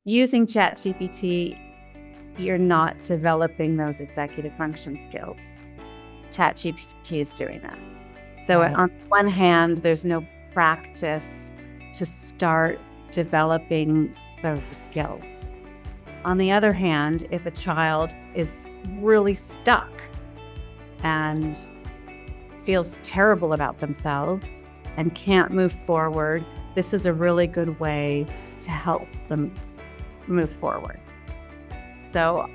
using ChatGPT, you're not developing those executive function skills. ChatGPT is doing that. So Right. on one hand, there's no practice to start developing those skills. On the other hand, if a child is really stuck and feels terrible about themselves and can't move forward, this is a really good way to help them move forward. So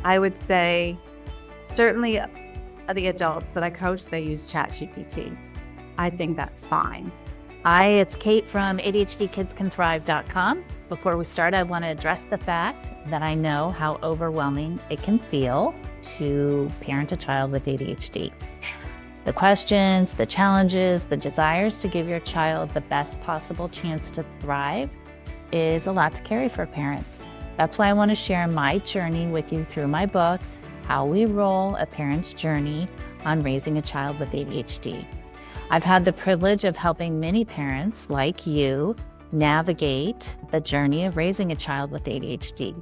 I would say certainly the adults that I coach, they use ChatGPT. I think that's fine. Hi, it's Kate from ADHDKidsCanThrive.com. Before we start, I want to address the fact that I know how overwhelming it can feel to parent a child with ADHD. The questions, the challenges, the desires to give your child the best possible chance to thrive is a lot to carry for parents. That's why I want to share my journey with you through my book, How We Roll: A Parent's Journey on Raising a Child with ADHD. I've had the privilege of helping many parents like you navigate the journey of raising a child with ADHD.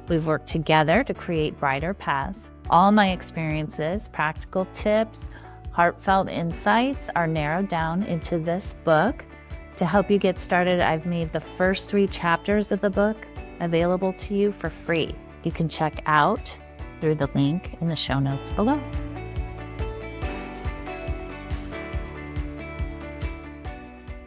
We've worked together to create brighter paths. All my experiences, practical tips, heartfelt insights are narrowed down into this book. To help you get started, I've made the first 3 chapters of the book available to you for free. You can check out through the link in the show notes below.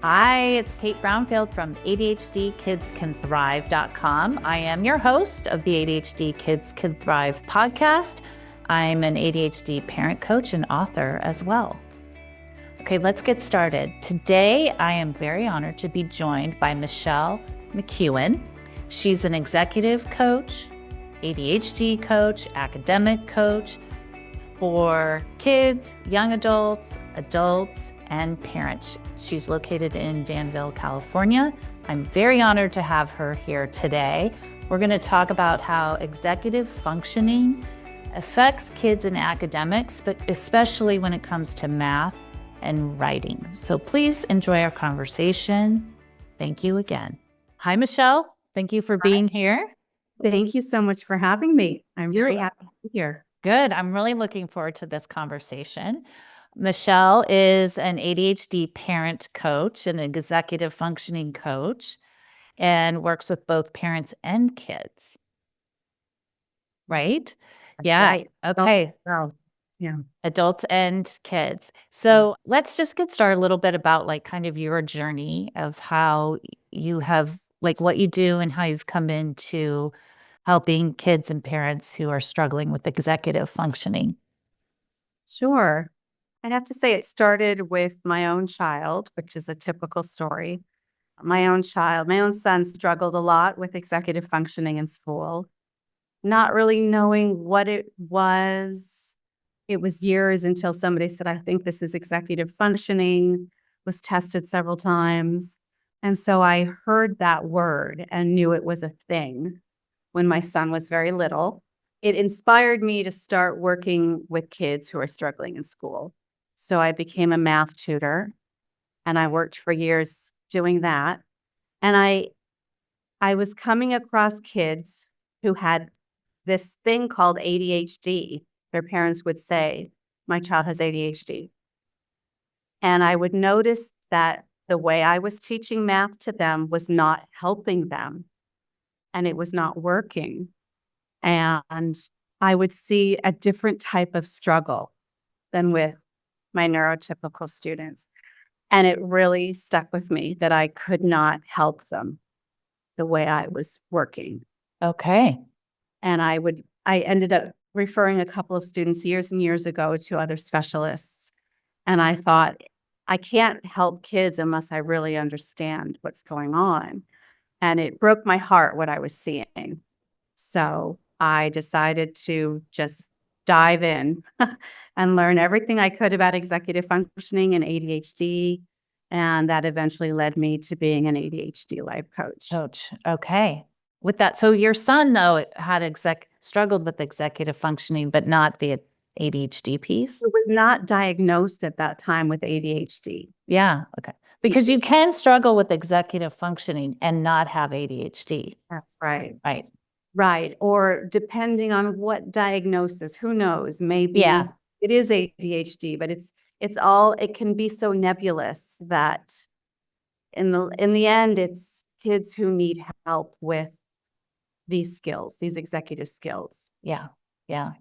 Hi, it's Kate Brownfield from ADHDKidsCanThrive.com. I am your host of the ADHD Kids Can Thrive podcast. I'm an ADHD parent coach and author as well. Okay, let's get started. Today, I am very honored to be joined by Michelle McKeon. She's an executive coach, ADHD coach, academic coach for kids, young adults, and parents. She's located in Danville, California. I'm very honored to have her here today. We're going to talk about how executive functioning affects kids in academics, but especially when it comes to math and writing. So please enjoy our conversation. Thank you again. Hi, Michelle. Thank you for being here. Thank you so much for having me. I'm very happy to be here. Good. I'm really looking forward to this conversation. Michelle is an ADHD parent coach and executive functioning coach and works with both parents and kids. Right? Yeah. Right. Okay. Oh, yeah. Adults and kids. So let's just get started a little bit about like kind of your journey of how you have like what you do and how you've come into helping kids and parents who are struggling with executive functioning. Sure. I'd have to say it started with my own child, which is a typical story. My own son struggled a lot with executive functioning in school, not really knowing what it was. It was years until somebody said, I think this is executive functioning, was tested several times. And so I heard that word and knew it was a thing when my son was very little. It inspired me to start working with kids who are struggling in school. So I became a math tutor and I worked for years doing that. And I was coming across kids who had this thing called ADHD. Their parents would say, my child has ADHD. And I would notice that the way I was teaching math to them was not helping them and it was not working. And I would see a different type of struggle than with my neurotypical students. And it really stuck with me that I could not help them the way I was working. Okay. And I ended up referring a couple of students years and years ago to other specialists. And I thought, I can't help kids unless I really understand what's going on. And it broke my heart what I was seeing. So I decided to just dive in and learn everything I could about executive functioning and ADHD. And that eventually led me to being an ADHD life coach. Okay. With that, so your son though had struggled with executive functioning, but not the ADHD piece? Who was not diagnosed at that time with ADHD. Yeah, okay. Because you can struggle with executive functioning and not have ADHD, That's right. right? Right, or depending on what diagnosis, who knows? Maybe Yeah. it is ADHD, but it can be so nebulous that in the end, it's kids who need help with these skills, these executive skills. Yeah, yeah.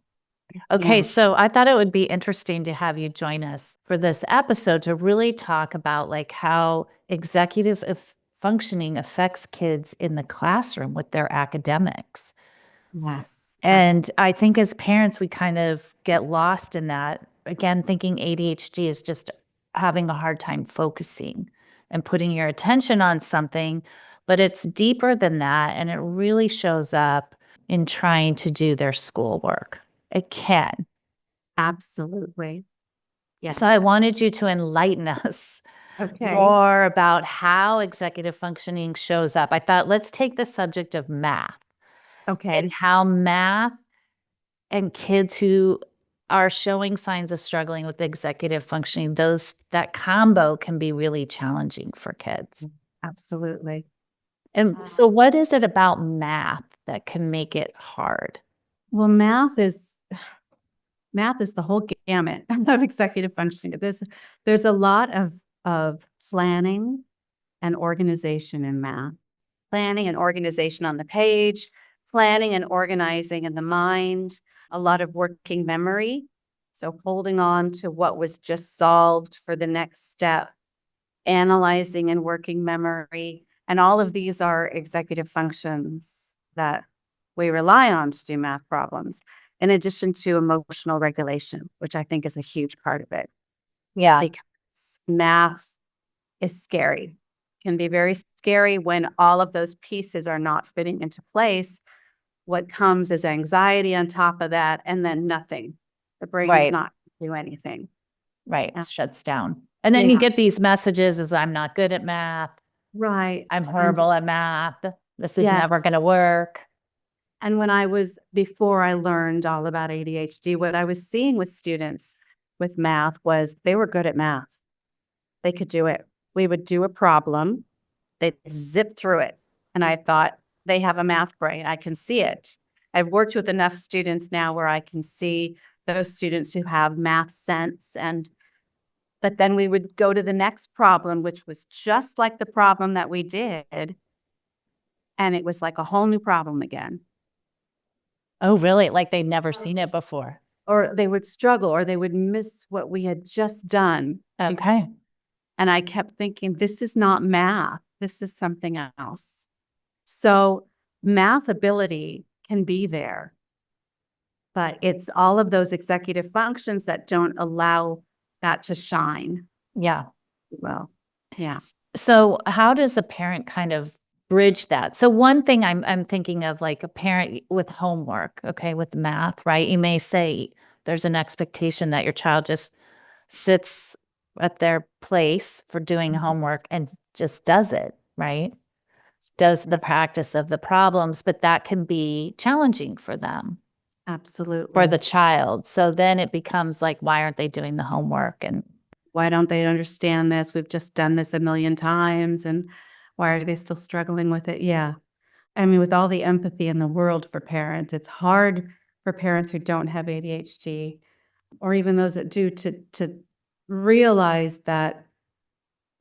Okay, Yeah. so I thought it would be interesting to have you join us for this episode to really talk about like how executive functioning affects kids in the classroom with their academics. Yes. And I think as parents, we kind of get lost in that. Again, thinking ADHD is just having a hard time focusing and putting your attention on something, but it's deeper than that. And it really shows up in trying to do their schoolwork. It can. Absolutely. Yes. So I wanted you to enlighten us Okay. more about how executive functioning shows up. I thought, let's take the subject of math Okay. and how math and kids who are showing signs of struggling with executive functioning, that combo can be really challenging for kids. Absolutely. And so what is it about math that can make it hard? Well, math is the whole gamut of executive functioning. There's a lot of planning and organization in math. Planning and organization on the page, planning and organizing in the mind, a lot of working memory. So holding on to what was just solved for the next step, analyzing and working memory. And all of these are executive functions that we rely on to do math problems, in addition to emotional regulation, which I think is a huge part of it. Yeah. Because math is scary, can be very scary when all of those pieces are not fitting into place. What comes is anxiety on top of that, and then nothing. The brain is not do anything. Right. Yeah. It shuts down. And then you Yeah. get these messages as I'm not good at math. Right. I'm horrible at math. This is Yeah. never going to work. And before I learned all about ADHD, what I was seeing with students with math was they were good at math. They could do it. We would do a problem, they'd zip through it. And I thought, they have a math brain. I can see it. I've worked with enough students now where I can see those students who have math sense. But then we would go to the next problem, which was just like the problem that we did. And it was like a whole new problem again. Oh, really? Like they'd never seen it before. Or they would struggle, or they would miss what we had just done. Okay. And I kept thinking, this is not math. This is something else. So math ability can be there, but it's all of those executive functions that don't allow that to shine. Yeah. Well, yeah. So how does a parent kind of bridge that? So one thing I'm thinking of, like a parent with homework, okay, with math, right? You may say there's an expectation that your child just sits at their place for doing homework and just does it, right? Does the practice of the problems, but that can be challenging for them, Absolutely. for the child. So then it becomes like, why aren't they doing the homework? And why don't they understand this? We've just done this a million times, and why are they still struggling with it? Yeah. I mean, with all the empathy in the world for parents, it's hard for parents who don't have ADHD, or even those that do, to realize that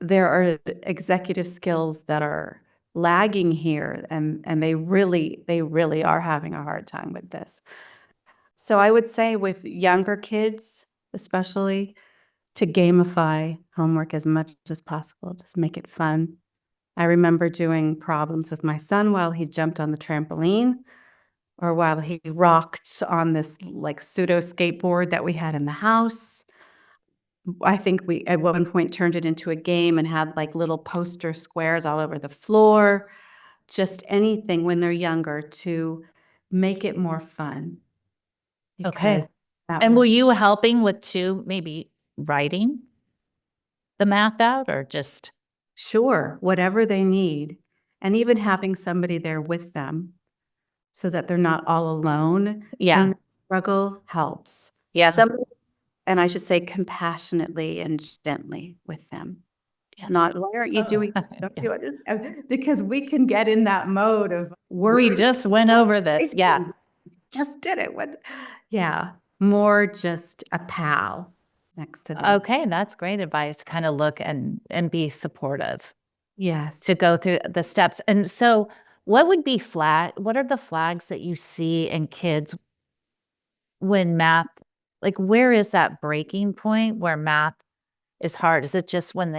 there are executive skills that are lagging here, and they really are having a hard time with this. So I would say with younger kids, especially, to gamify homework as much as possible, just make it fun. I remember doing problems with my son while he jumped on the trampoline, or while he rocked on this like pseudo skateboard that we had in the house. I think we at one point turned it into a game and had like little poster squares all over the floor. Just anything when they're younger to make it more fun. okay. Because that And were was- you helping with too, maybe writing the math out or just? Sure, whatever they need. And even having somebody there with them so that they're not all alone Yeah. when they struggle helps. Yeah, and I should say compassionately and gently with them. Yeah. Not, "Why aren't you Oh, doing don't yeah. you understand?" Because we can get in that mode of We worried. just went over this. Yeah. Just did it. What Yeah, more just a pal next to them. Okay, that's great advice to kind of look and be supportive Yes. to go through the steps. And so what would be what are the flags that you see in kids when math, like where is that breaking point where math is hard? Is it just when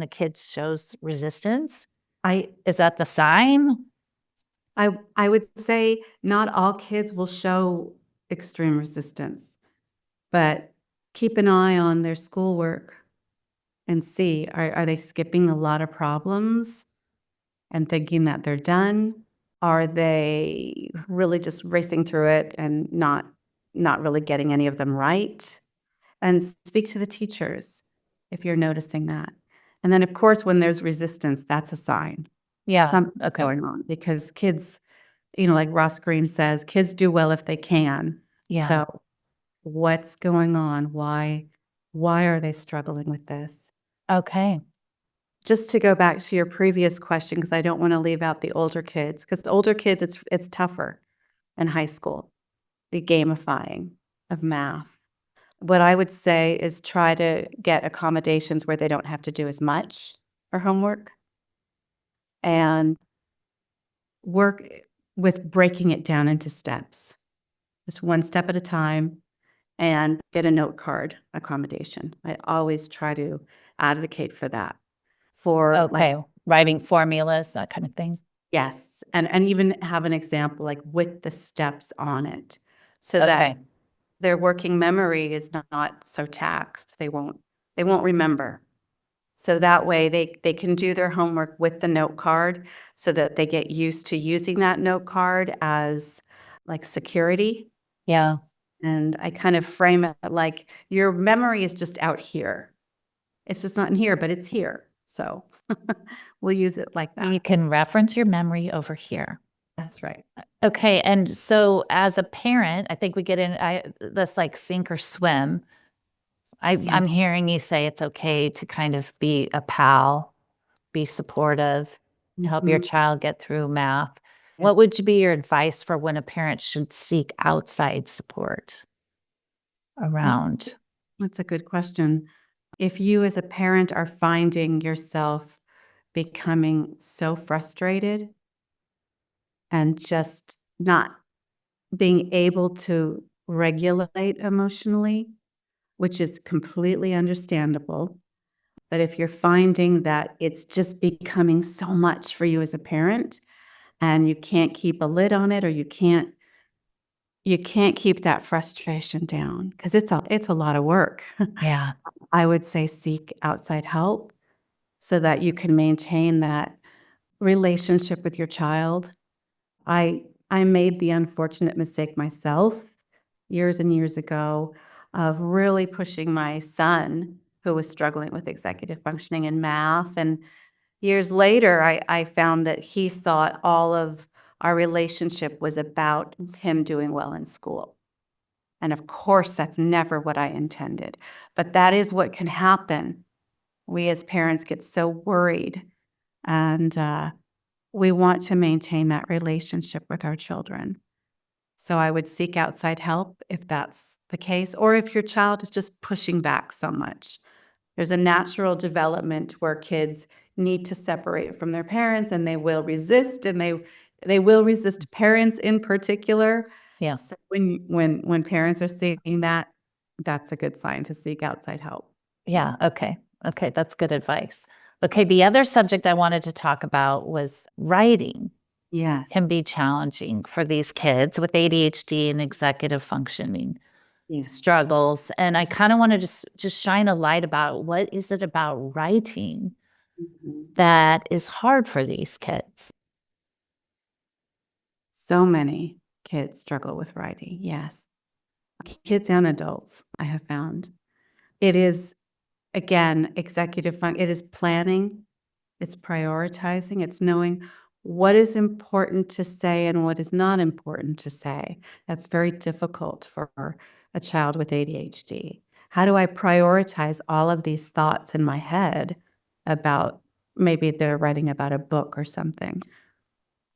a kid shows resistance? I Is that the sign? I would say not all kids will show extreme resistance, but keep an eye on their schoolwork and see, are they skipping a lot of problems and thinking that they're done? Are they really just racing through it and not really getting any of them right? And speak to the teachers if you're noticing that. And then, of course, when there's resistance, that's a sign Yeah. something's Okay. going on because kids, like Ross Green says, kids do well if they can. Yeah. So what's going on? Why are they struggling with this? Okay. Just to go back to your previous question, because I don't want to leave out the older kids, because the older kids, it's tougher in high school, the gamifying of math. What I would say is try to get accommodations where they don't have to do as much for homework and work with breaking it down into steps, just one step at a time, and get a note card accommodation. I always try to advocate for that. For like, Okay. Writing formulas, that kind of thing. yes, and even have an example like with the steps on it so that Okay. their working memory is not so taxed. They won't remember. So that way they can do their homework with the note card so that they get used to using that note card as like security. Yeah. And I kind of frame it like your memory is just out here. It's just not in here, but it's here. So we'll use it like You that. can reference your memory over here. That's right. Okay. And so as a parent, I think we get in this like sink or swim. Yeah. I'm hearing you say it's okay to kind of be a pal, be supportive, help your Mhm. child get through math. Yeah. What would be your advice for when a parent should seek outside support around? That's a good question. If you as a parent are finding yourself becoming so frustrated and just not being able to regulate emotionally, which is completely understandable. But if you're finding that it's just becoming so much for you as a parent and you can't keep a lid on it or you can't keep that frustration down because it's a lot of work. Yeah. I would say seek outside help so that you can maintain that relationship with your child. I made the unfortunate mistake myself years and years ago of really pushing my son who was struggling with executive functioning and math. And years later, I found that he thought all of our relationship was about him doing well in school. And of course, that's never what I intended. But that is what can happen. We as parents get so worried, and we want to maintain that relationship with our children. So I would seek outside help if that's the case, or if your child is just pushing back so much. There's a natural development where kids need to separate from their parents and they will resist and they will resist parents in particular. Yeah. So when parents are seeing that, that's a good sign to seek outside help. Yeah. Okay. Okay. That's good advice. Okay. The other subject I wanted to talk about was writing Yes. can be challenging for these kids with ADHD and executive functioning Yes. struggles. And I kind of want to just shine a light about what is it about writing Mhm. that is hard for these kids? So many kids struggle with writing. Yes. Kids and adults, I have found. It is, again, it is planning, it's prioritizing, it's knowing what is important to say and what is not important to say. That's very difficult a child with ADHD? How do I prioritize all of these thoughts in my head about maybe they're writing about a book or something?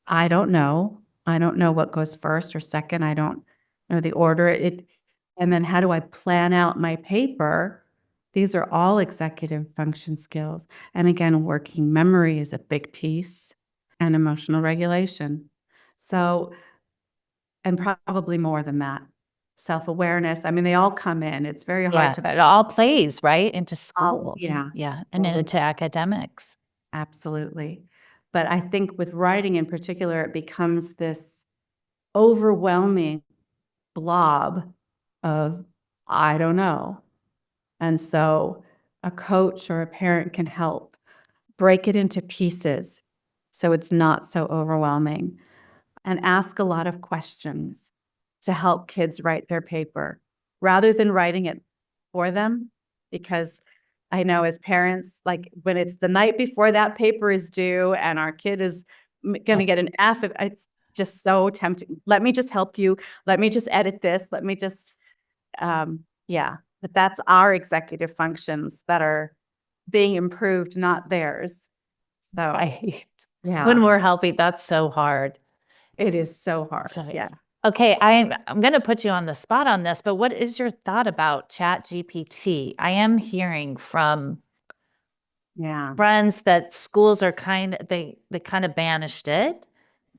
I don't know. I don't know what goes first or second. I don't know the order. And then how do I plan out my paper? These are all executive function skills. And again, working memory is a big piece, and emotional regulation. So, and probably more than that. Self-awareness. I mean, they all come in. It's very hard to. It all plays right into Oh, school. yeah. Yeah. And into academics. Absolutely. But I think with writing in particular, it becomes this overwhelming blob of, I don't know. And so a coach or a parent can help break it into pieces so it's not so overwhelming, and ask a lot of questions to help kids write their paper rather than writing it for them. Because I know as parents, like when it's the night before that paper is due and our kid is going to get an F, it's just so tempting. Let me just help you. Let me just edit this. Let me just, yeah, but that's our executive functions that are being improved, not theirs. So, Right. yeah, When we're helping, that's so hard. it is so hard. So, Yeah. Okay, I'm going to put you on the spot on this, but what is your thought about ChatGPT? I am hearing from Yeah. friends that schools are they kind of banished it,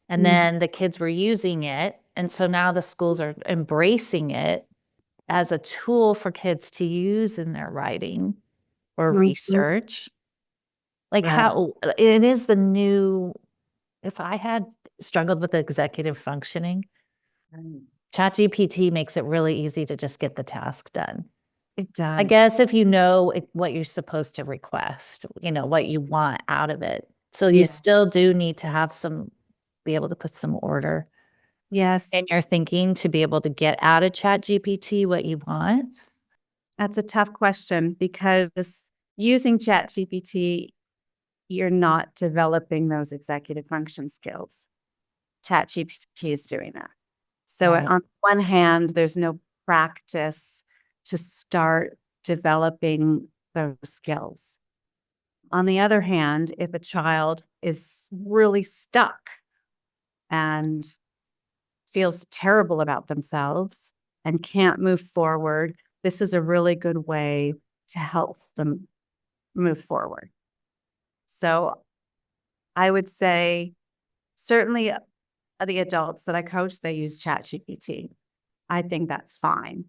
and then the kids were using it, and so now the schools are embracing it as a tool for kids to use in their writing or Mhm. research. Like Right. how it is the new, if I had struggled with executive functioning, Right. ChatGPT makes it really easy to just get the task done. It does. I guess if you know what you're supposed to request, what you want out of it. So you Yeah. still do need to have be able to put some order Yes, in your thinking to be able to get out of ChatGPT what you want. that's a tough question because using ChatGPT, you're not developing those executive function skills. ChatGPT is doing that. So Right. on one hand, there's no practice to start developing those skills. On the other hand, if a child is really stuck and feels terrible about themselves and can't move forward, this is a really good way to help them move forward. So I would say certainly the adults that I coach, they use ChatGPT. I think that's fine.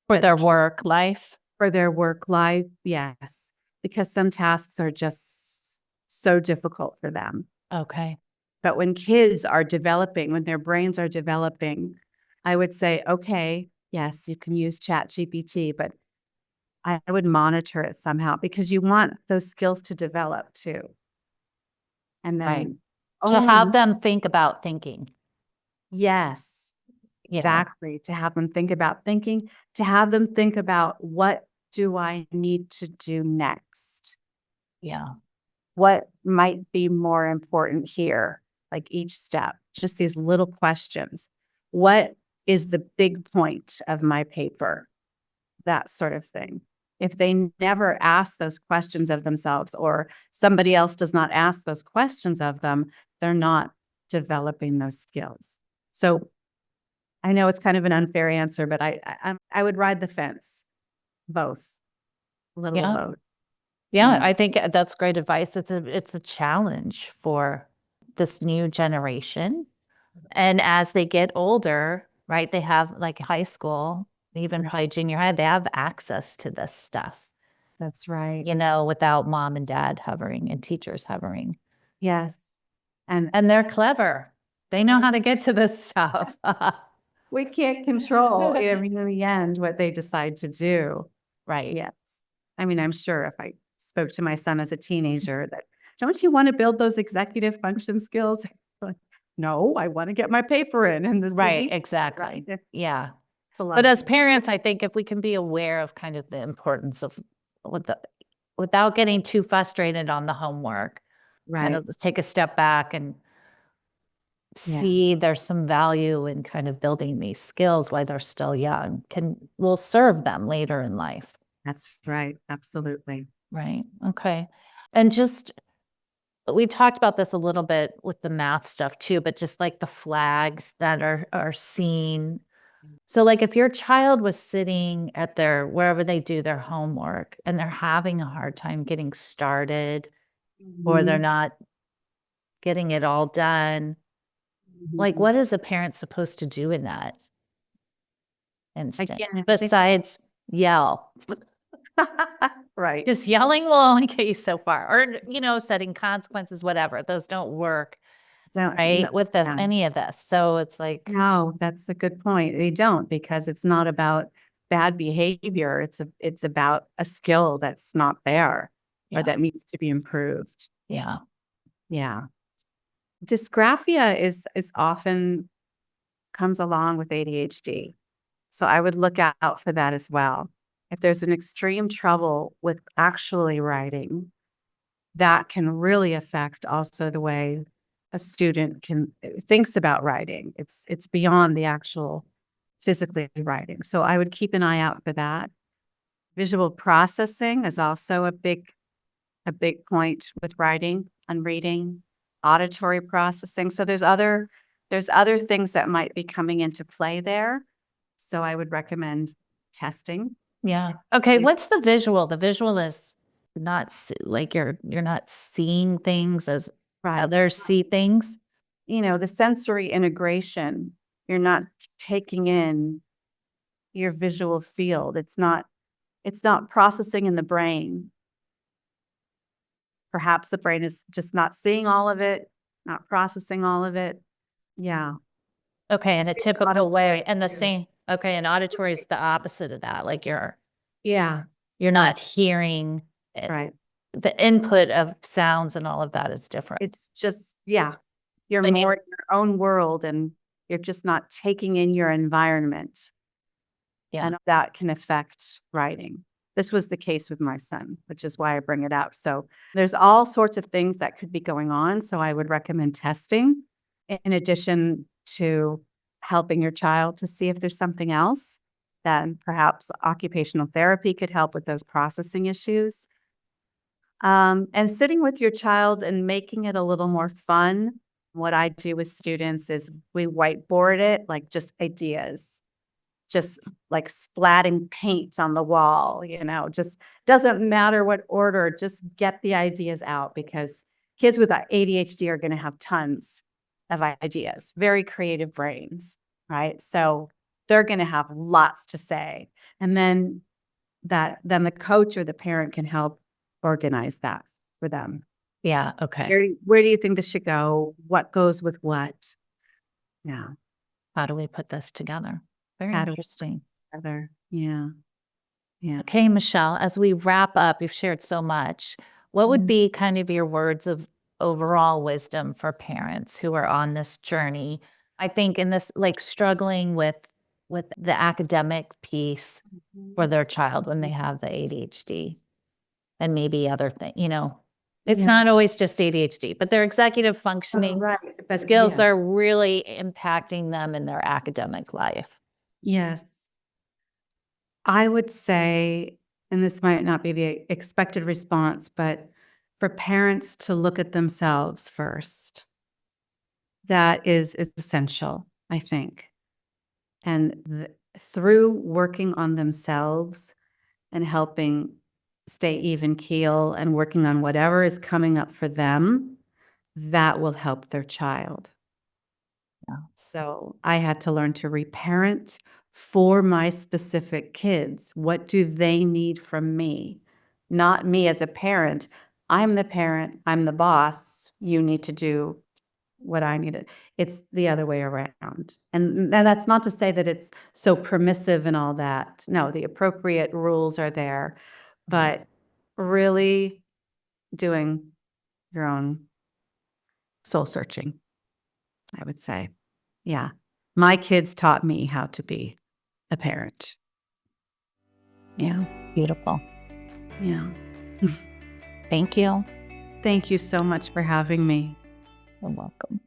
For But their work life. for their work life, yes, because some tasks are just so difficult for them. Okay. But when kids are developing, when their brains are developing, I would say, okay, yes, you can use ChatGPT, but I would monitor it somehow because you want those skills to develop too. And Right. then, To have them think about thinking. yes, You know. exactly. To have them think about thinking, to have them think about what do I need to do next? Yeah. What might be more important here? Like each step, just these little questions. What is the big point of my paper? That sort of thing. If they never ask those questions of themselves or somebody else does not ask those questions of them, they're not developing those skills. So I know it's kind of an unfair answer, but I would ride the fence, both, a little of Yeah. both. Yeah, I think that's great advice. It's a challenge for this new generation. And as they get older, right, they have like high school, even probably junior high, they have access to this stuff, That's right. without mom and dad hovering and teachers hovering. Yes. And And they're clever. They know how to get to this stuff. we can't control in the end what they decide to do. Right. Yes. I mean, I'm sure if I spoke to my son as a teenager that, don't you want to build those executive function skills? Like, no, I want to get my paper in. And this is Right, easy. exactly. Right. Yeah. It's a lot. But as parents, I think if we can be aware of kind of the importance of without getting too frustrated on the homework, kind Right. of just take a step back and see there's some value in kind of building these skills while they're still young will serve them later in life. That's right. Absolutely. Right. Okay. And just, we talked about this a little bit with the math stuff too, but just like the flags that are seen. So like if your child was sitting at wherever they do their homework and they're having a hard time getting started, or they're Mhm. not getting it all done, like Mhm. what is a parent supposed to do in that instant? Again, I think Besides yell. right. Because yelling will only get you so far. Or, setting consequences, whatever. Those don't work, No, right? With yeah. any of this. So it's like, No, that's a good point. They don't, because it's not about bad behavior. It's about a skill that's not there or yeah, that needs to be improved. yeah, Yeah. Dysgraphia is often comes along with ADHD. So I would look out for that as well. If there's an extreme trouble with actually writing, that can really affect also the way a student thinks about writing. It's beyond the actual physically writing. So I would keep an eye out for that. Visual processing is also a big point with writing and reading. Auditory processing. So there's other things that might be coming into play there. So I would recommend testing. yeah. Okay, what's the visual? The visual is not like you're not seeing things as Right. others see things. The sensory integration, you're not taking in your visual field. It's not processing in the brain. Perhaps the brain is just not seeing all of it, not processing all of it. Yeah. Okay, in a Same with typical way. And the too. same, okay, and auditory is the opposite of that. Like Yeah. you're not hearing it. Right. The input of sounds and all of that is different. It's just, yeah, you're But more in your own world and you're just not taking in your environment. Yeah. And that can affect writing. This was the case with my son, which is why I bring it up. So there's all sorts of things that could be going on. So I would recommend testing in addition to helping your child to see if there's something else. Then perhaps occupational therapy could help with those processing issues. And sitting with your child and making it a little more fun. What I do with students is we whiteboard it, like just ideas, just like splatting paint on the wall, just doesn't matter what order, just get the ideas out, because kids with ADHD are going to have tons of ideas, very creative brains, right? So they're going to have lots to say. And then the coach or the parent can help organize that for them. Yeah. Okay. Where do you think this should go? What goes with what? Yeah. How do we put this together? Very How do we interesting. together? Yeah. Yeah. Okay, Michelle, as we wrap up, you've shared so much. What would Mhm. be kind of your words of overall wisdom for parents who are on this journey? I think in this, like struggling with the academic piece for their child when they have the ADHD and maybe other things, it's Yeah. not always just ADHD, but their executive Oh, functioning right. But skills yeah. are really impacting them in their academic life. Yes. I would say, and this might not be the expected response, but for parents to look at themselves first. That is essential, I think. And through working on themselves and helping stay even keel and working on whatever is coming up for them, that will help their child. Yeah. So I had to learn to reparent for my specific kids. What do they need from me? Not me as a parent. I'm the parent, I'm the boss. You need to do what I needed. It's the other way around. And that's not to say that it's so permissive and all that. No, the appropriate rules are there, but really doing your own soul searching, I would say. Yeah. My kids taught me how to be a parent. Yeah. Beautiful. Yeah. Thank you. Thank you so much for having me. You're welcome.